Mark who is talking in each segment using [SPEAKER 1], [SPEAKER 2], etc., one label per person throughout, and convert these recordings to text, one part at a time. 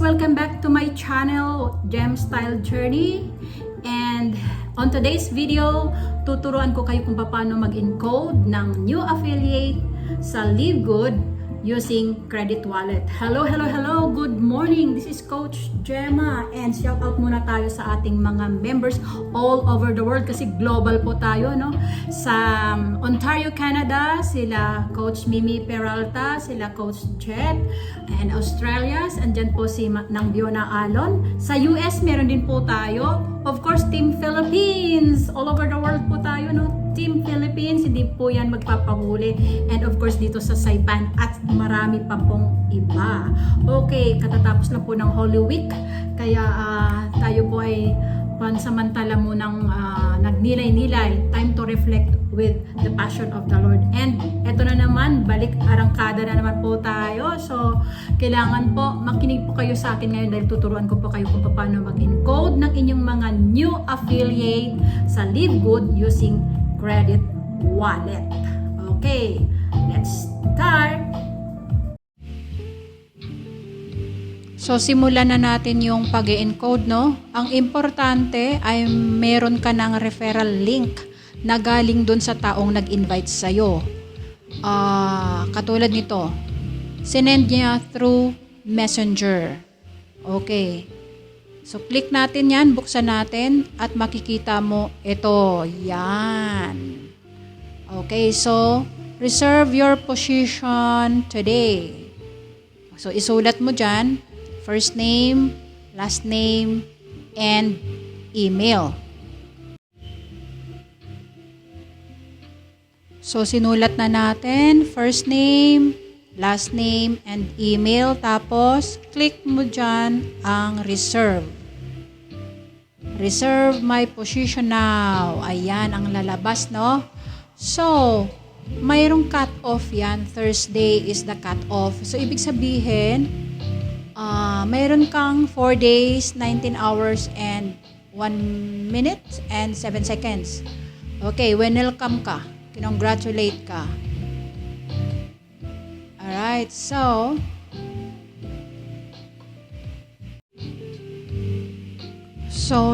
[SPEAKER 1] welcome back to my channel, Gem Style Journey. And on today's video, tuturuan ko kayo kung paano mag-encode ng new affiliate sa LiveGood using credit wallet. Hello, good morning. This is Coach Gemma, and shout out muna tayo sa ating mga members all over the world kasi global po tayo, no? Sa Ontario, Canada, sila Coach Mimi Peralta, sila Coach Jet, and Australia, andyan po si Nang Biona Alon. Sa US, meron din po tayo. Of course, Team Philippines, all over the world po tayo, no? Team Philippines, hindi po yan magpapahuli. And of course, dito sa Saipan at marami pa pong iba. Okay, katatapos na po ng Holy Week. Kaya tayo po ay pansamantala munang nagnilay-nilay. Time to reflect with the passion of the Lord. And eto na naman, balik arangkada na naman po tayo. So, kailangan po makinig po kayo sa akin ngayon dahil tuturuan ko po kayo kung paano mag-encode ng inyong mga new affiliate sa LiveGood using credit wallet. Okay, let's start. So, simulan na natin yung pag-encode, no? Ang importante ay meron ka ng referral link na galing dun sa taong nag-invite sa'yo. Katulad nito, sinend niya through Messenger. Okay. So, click natin yan, buksan natin, at makikita mo ito. Yan. Okay, so, reserve your position today. So, isulat mo dyan, first name, last name, and email. So, sinulat na natin, first name, last name, and email. Tapos, click mo dyan ang reserve. Reserve my position now. Ayan ang lalabas, no? So, mayroong cut-off yan. Thursday is the cut-off. So, ibig sabihin, mayroon kang 4 days, 19 hours, and 1 minute, and 7 seconds. Okay, welcome ka. Congratulate ka. Alright, so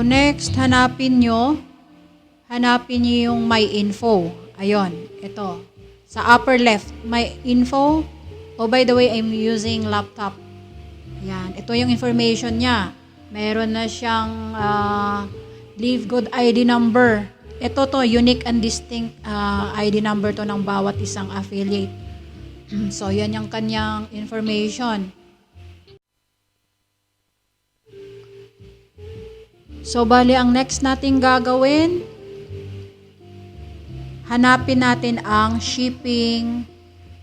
[SPEAKER 1] next, hanapin nyo yung my info. Ayun, ito. Sa upper left, my info. Oh, by the way, I'm using laptop. Yan, ito yung information niya. Meron na siyang LiveGood ID number. Ito to, unique and distinct ID number to ng bawat isang affiliate. So, yan yung kanyang information. So, bali, ang next natin gagawin, hanapin natin ang shipping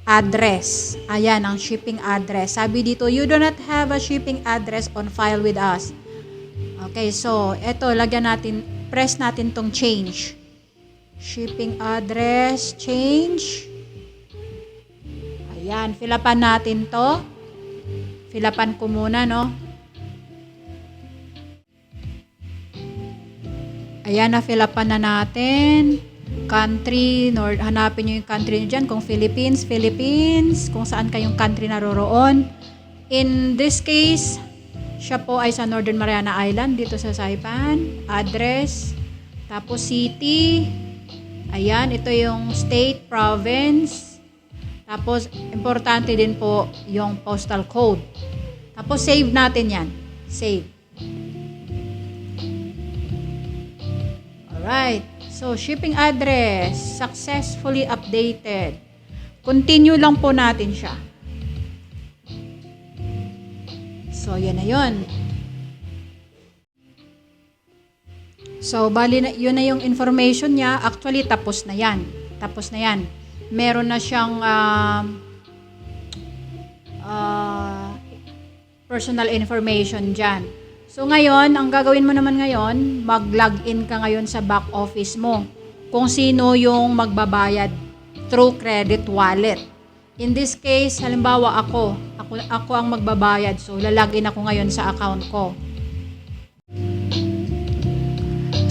[SPEAKER 1] address. Ayan, ang shipping address. Sabi dito, you do not have a shipping address on file with us. Okay, so, eto, lagyan natin, press natin tong change. Shipping address, change. Ayan, filapan natin to. Filapan ko muna, no? Ayan, na-filapan na natin. Country, hanapin nyo yung country nyo dyan. Kung Philippines, kung saan kayong country naroroon. In this case, siya po ay sa Northern Mariana Island, dito sa Saipan. Address, tapos city. Ayan, ito yung state, province. Tapos, importante din po yung postal code. Tapos, save natin yan. Save. Alright. So, shipping address, successfully updated. Continue lang po natin siya. So, yan na yun. So, bali na, yun na yung information niya. Actually, tapos na yan. Tapos na yan. Meron na siyang personal information dyan. So, ngayon, ang gagawin mo naman ngayon, mag-login ka ngayon sa back office mo. Kung sino yung magbabayad through credit wallet. In this case, halimbawa ako ang magbabayad. So, lalagin ako ngayon sa account ko.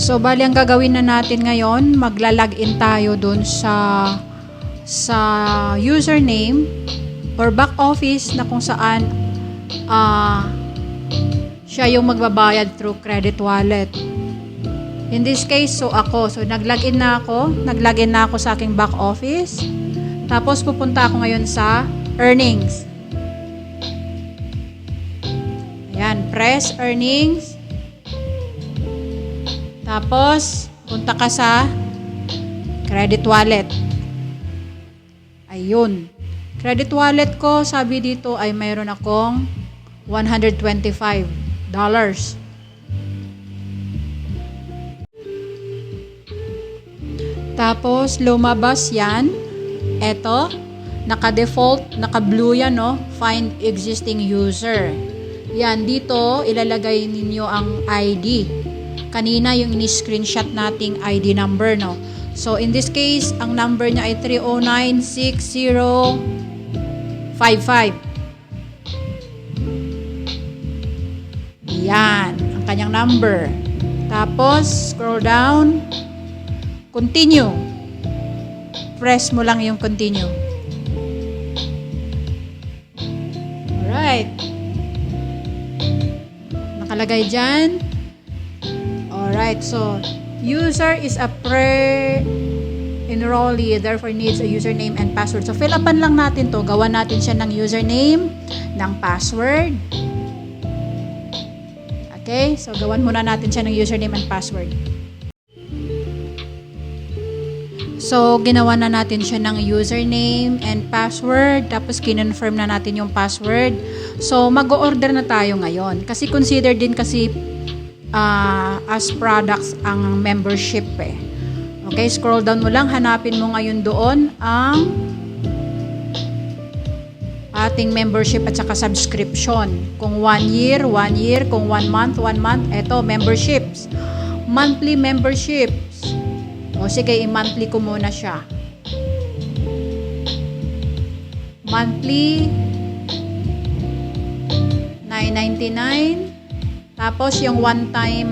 [SPEAKER 1] So, bali ang gagawin na natin ngayon, magla-login tayo dun sa username or back office na kung saan siya yung magbabayad through credit wallet. In this case, so nag-login na ako sa aking back office. Tapos pupunta ako ngayon sa earnings. Ayan, press earnings. Tapos punta ka sa credit wallet. Ayun. Credit wallet ko, sabi dito ay mayroon akong $125. Tapos, lumabas yan. Eto, naka-default, naka-blue yan, no? Find existing user. Yan, dito, ilalagay ninyo ang ID. Kanina, yung ini-screenshot nating ID number, no? So, in this case, ang number niya ay 3096055. Yan, ang kanyang number. Tapos, scroll down. Continue. Press mo lang yung continue. Alright. Nakalagay dyan. Alright, so, user is a pre-enrollee, therefore needs a username and password. So, fill upan lang natin to. Gawan natin siya ng username, ng password. Okay, so gawan muna natin siya ng username and password. So, ginawa na natin siya ng username and password. Tapos, kinonfirm na natin yung password. So, mag-o-order na tayo ngayon. Kasi consider din kasi as products ang membership eh. Okay, scroll down mo lang. Hanapin mo ngayon doon ang ating membership at saka subscription. Kung 1 year, 1 year. Kung 1 month, 1 month. Eto, memberships. Monthly memberships. O sige, i-monthly ko muna siya. Monthly, $9.99. Tapos yung one time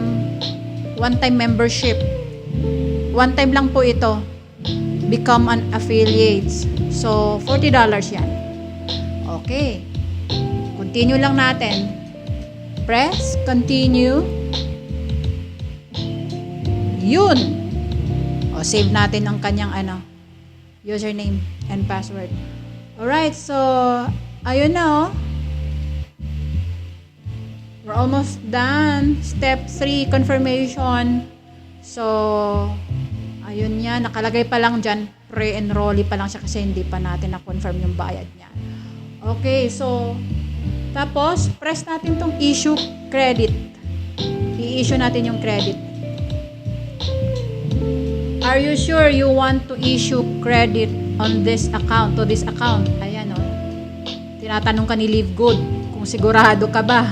[SPEAKER 1] membership. One time lang po ito. Become an affiliate. So, $40 yan. Okay. Continue lang natin. Press, continue. Yun. Save natin ang kanyang username and password. Alright, so ayun na We're almost done. Step 3, confirmation. So, ayun yan. Nakalagay pa lang dyan. Pre-enrollee pa lang siya kasi hindi pa natin na-confirm yung bayad niya. Okay, so tapos, press natin tong issue credit. I-issue natin yung credit. Are you sure you want to issue credit on this account, to this account? Ayan o. Tinatanong ka ni Livegood kung sigurado ka ba.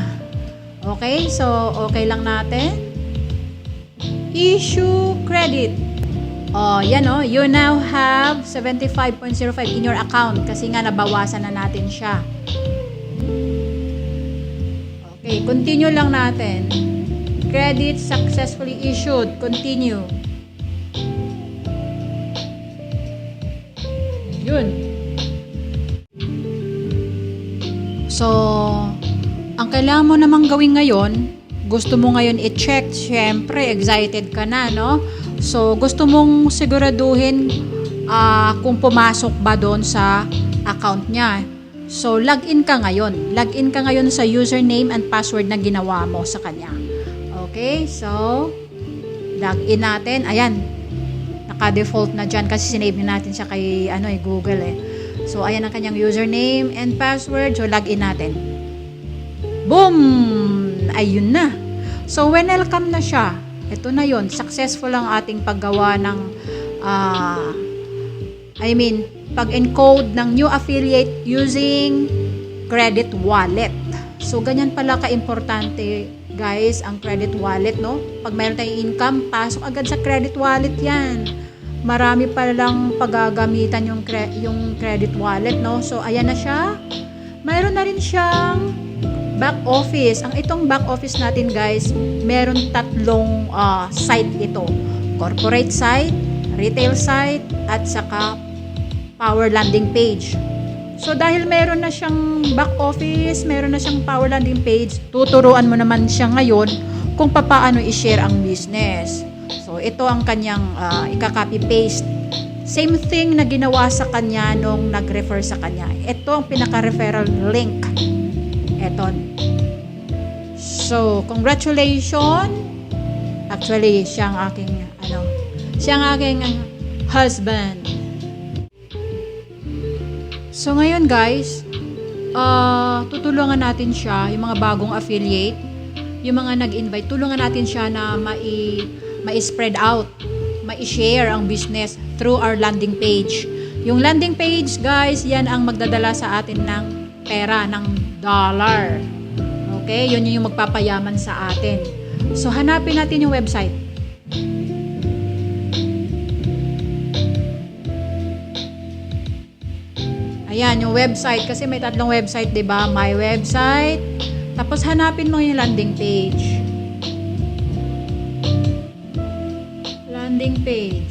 [SPEAKER 1] Okay, so okay lang natin. Issue credit. Yan o. You now have 75.05 in your account kasi nga nabawasan na natin siya. Okay, continue lang natin. Credit successfully issued. Continue. Yun. So, ang kailangan mo namang gawin ngayon, gusto mo ngayon i-check, syempre, excited ka na, no? So, gusto mong siguraduhin kung pumasok ba doon sa account niya. So, login ka ngayon. Login ka ngayon sa username and password na ginawa mo sa kanya. Okay? So, login natin. Ayan. Naka-default na dyan kasi sinave natin siya kay Google eh. So, ayan ang kanyang username and password. So, login natin. Boom! Ayun na. So, welcome na siya. Ito na yon. Successful ang ating paggawa ng pag-encode ng new affiliate using credit wallet. So, ganyan pala ka-importante, guys, ang credit wallet, no? Pag mayroon tayong income, pasok agad sa credit wallet yan. Marami pa lang paggagamitan yung credit wallet, no? So, ayan na siya. Mayroon na rin siyang back office. Ang itong back office natin, guys, meron tatlong site ito. Corporate site, retail site, at saka power landing page. So dahil meron na siyang back office, meron na siyang power landing page, tuturuan mo naman siya ngayon kung paano i-share ang business. So ito ang kanyang ika-copy paste. Same thing na ginawa sa kanya nung nag-refer sa kanya. Ito ang pinaka-referral link. Ito. So congratulations. Actually, siya ang aking husband. So ngayon guys, tutulungan natin siya, yung mga bagong affiliate, yung mga nag-invite, tulungan natin siya na ma-spread out, ma-share ang business through our landing page. Yung landing page guys, yan ang magdadala sa atin ng pera, ng dollar. Okay, yun yung magpapayaman sa atin. So hanapin natin yung website. Ayan, yung website. Kasi may tatlong website, di ba? My website. Tapos, hanapin mo yung landing page. Landing page.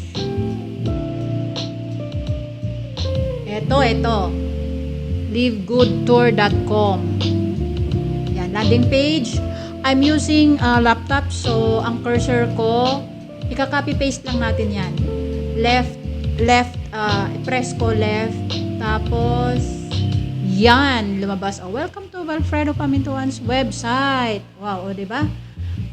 [SPEAKER 1] Ito. livegoodtour.com. Ayan, landing page. I'm using a laptop. So, ang cursor ko, ika-copy paste lang natin yan. Left, press ko left. Tapos, yan, lumabas. Welcome to Valfredo Pamintuan's website. Wow, o, diba?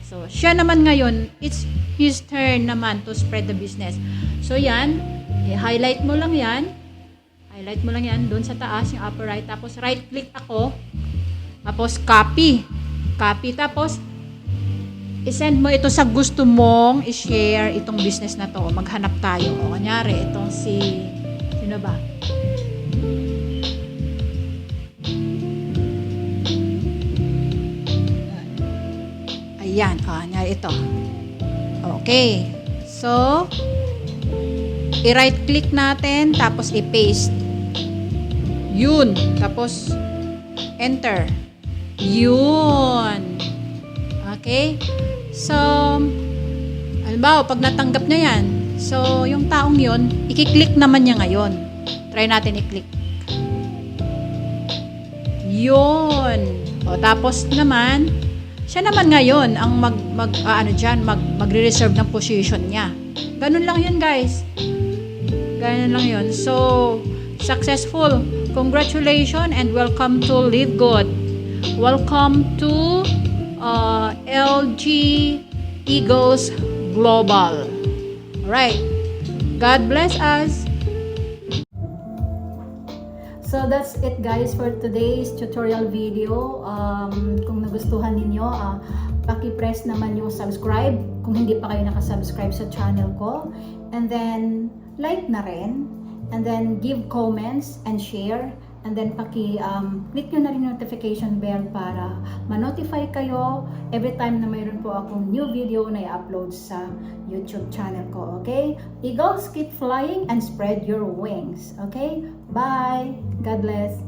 [SPEAKER 1] So, siya naman ngayon, it's his turn naman to spread the business. So, yan, highlight mo lang yan. Highlight mo lang yan, doon sa taas, yung upper right. Tapos, right-click ako. Tapos, copy. Copy. Tapos, isend mo ito sa gusto mong i-share itong business na to. Maghanap tayo. O, kanyari, itong sino ba? Ayan, ito. Okay. So, i-right click natin, tapos i-paste. Yun. Tapos, enter. Yun. Okay? So, halimbawa, pag natanggap niya yan, so, yung taong yun, i-click naman niya ngayon. Try natin i-click. Yun. O, tapos naman, siya naman ngayon ang magre-reserve ng position niya. Ganun lang yun, guys. Ganun lang yun. So, successful. Congratulations and welcome to Live Good. Welcome to LG Eagles Global. Alright. God bless us. So that's it guys for today's tutorial video. Kung nagustuhan ninyo, paki-press naman yung subscribe kung hindi pa kayo nakasubscribe sa channel ko. And then like na rin. And then give comments and share. And then click nyo na rin notification bell para ma-notify kayo every time na mayroon po akong new video na i-upload sa YouTube channel ko. Okay? Eagles, keep flying and spread your wings. Okay? Bye! God bless!